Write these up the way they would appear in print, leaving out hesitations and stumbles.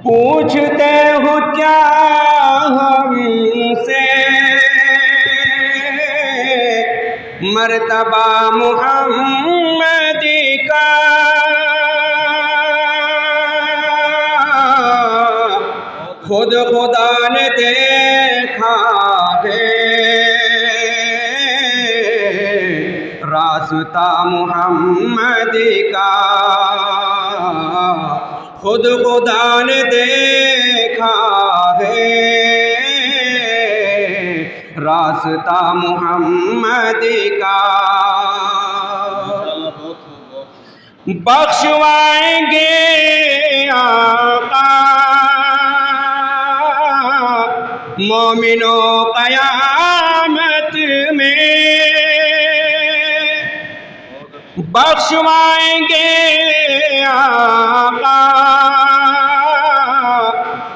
پوچھتے ہو کیا ہم سے مرتبہ محمدی کا، خود خدا نے دیکھا ہے راستہ محمدی کا، خود خدا نے دیکھا ہے راستہ محمدی کا۔ بخشوائیں گے آقا مومنوں قیامت میں، بخشوائیں گے آقا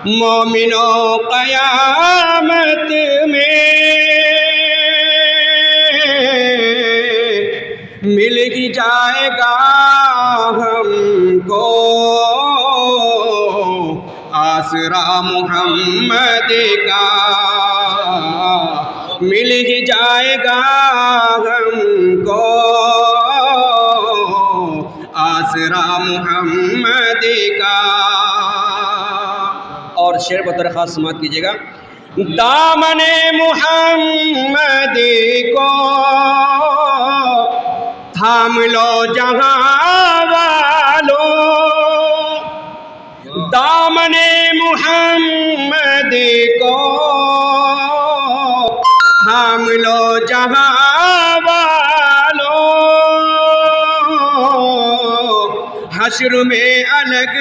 مومنوں قیامت میں، مل ہی جائے گا ہم کو آسرا محمدی کا، مل ہی جائے گا ہم کو آسرا محمدی کا۔ اور شعر بطور خاص سماعت کیجیے گا۔ دامن محمدی کو تھام لو جہاں والو، دامن محمدی کو تھام لو جہاں والو، حشر میں الگ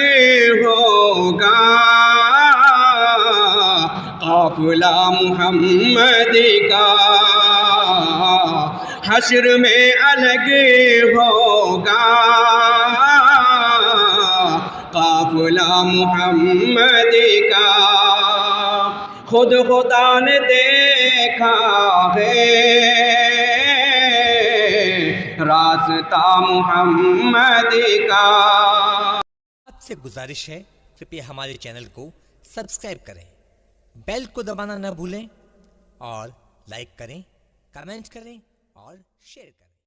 ہوگا قافلہ محمدی کا، حشر میں الگ ہوگا قافلہ محمدی کا، خود خدا نے دیکھا ہے راستہ محمدی کا۔ آپ سے گزارش ہے کرپیا ہمارے چینل کو سبسکرائب کریں، بیل کو دبانا نہ بھولیں، اور لائک کریں، کمنٹ کریں اور شیئر کریں۔